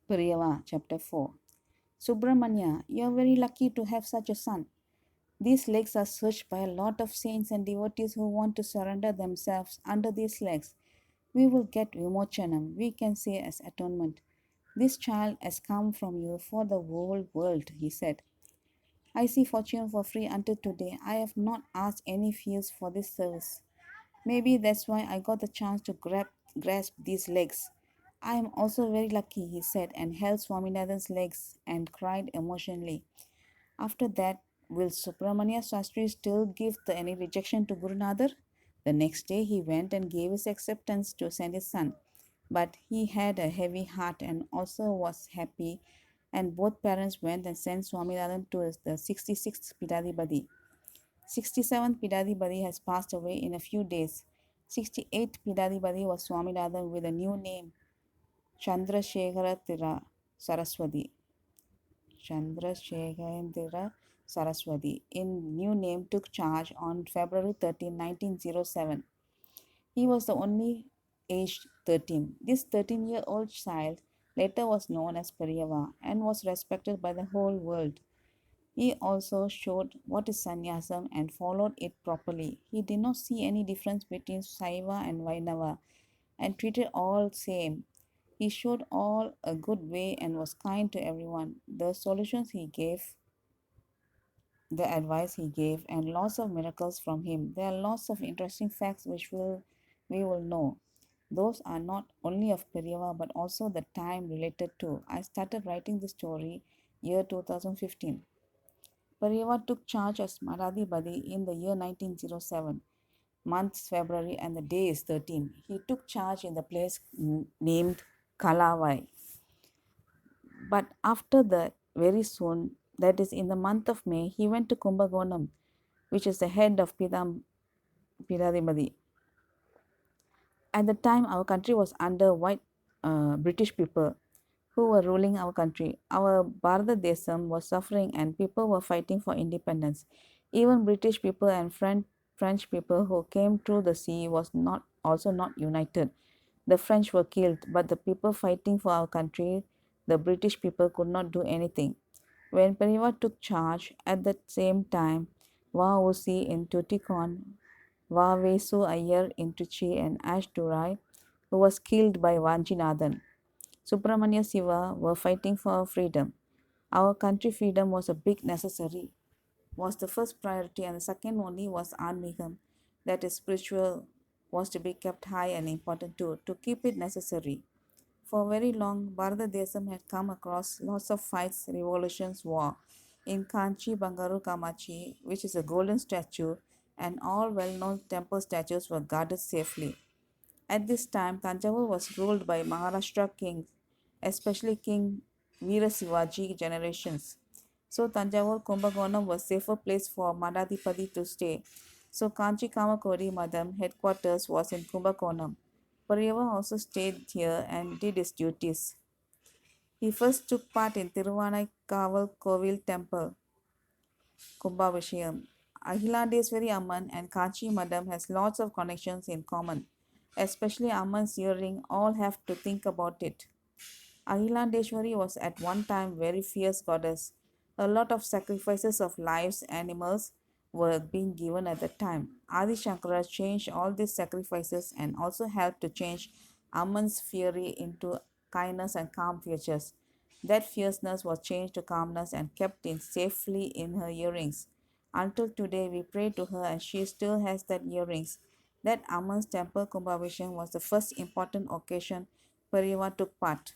Periyava, Chapter 4. Subramanya, you are very lucky to have such a son. These legs are searched by a lot of saints and devotees who want to surrender themselves under these legs. We will get Vimochanam, we can say as atonement. This child has come from you for the whole world, he said. I see fortune for free until today. I have not asked any fees for this service. Maybe that's why I got the chance to grasp these legs. I am also very lucky, he said, and held Swaminathan's legs and cried emotionally. After that, will Subramania Shastri still give any rejection to Gurunadhar? The next day he went and gave his acceptance to send his son. But he had a heavy heart and also was happy, and both parents went and sent Swaminathan to the 66th Pidadibadi. 67th Pidadibadi has passed away in a few days. 68th Pidadibadi was Swaminathan with a new name, Chandrasekhara Saraswati. Chandrasekharendra Saraswati, in new name, took charge on February 13, 1907. He was the only aged 13. This 13-year-old child later was known as Periyava and was respected by the whole world. He also showed what is sannyasam and followed it properly. He did not see any difference between Saiva and Vainava and treated all same. He showed all a good way and was kind to everyone. The solutions he gave, the advice he gave, and lots of miracles from him. There are lots of interesting facts which we will know. Those are not only of Periyava but also the time related to. I started writing the story year 2015. Periyava took charge as Maradhibadi in the year 1907. Month's February and the day is 13. He took charge in the place named Kalawai. But after that, very soon, that is in the month of May, he went to Kumbakonam, which is the head of Pidadimadi. At the time, our country was under white British people who were ruling our country. Our Bharata Desam was suffering and people were fighting for independence. Even British people and French people who came through the sea was not also not united. The French were killed, but the people fighting for our country, the British people could not do anything. When Periva took charge, at the same time, Vauc in Tuticorin, Vavesu Iyer in Trichy and Ash Durai, who was killed by Vanjinathan, Subramania Siva were fighting for our freedom. Our country freedom was a big necessary, was the first priority, and the second only was Anmigam, that is spiritual, was to be kept high and important too, to keep it necessary. For very long, Bharata Desam had come across lots of fights, revolutions, war. In Kanchi Bangaru Kamachi, which is a golden statue, and all well-known temple statues were guarded safely. At this time, Tanjavur was ruled by Maharashtra kings, especially King Veera Shivaji generations. So Tanjavur Kumbakonam was safer place for Madadipadi to stay. So Kanchi Kamakodi Madam headquarters was in Kumbakonam. Periyava also stayed here and did his duties. He first took part in Tiruvannaikaval Kovil temple, Kumbhavishayam. Ahilandeswari Amman and Kanchi Madam has lots of connections in common. Especially Amman's earring, all have to think about it. Ahilandeshwari was at one time very fierce goddess. A lot of sacrifices of lives, animals were being given at the time. Adi Shankara changed all these sacrifices and also helped to change Amman's fury into kindness and calm features. That fierceness was changed to calmness and kept in safely in her earrings. Until today, we pray to her and she still has that earrings. That Amman's temple Kumbhabhishekam was the first important occasion Periva took part.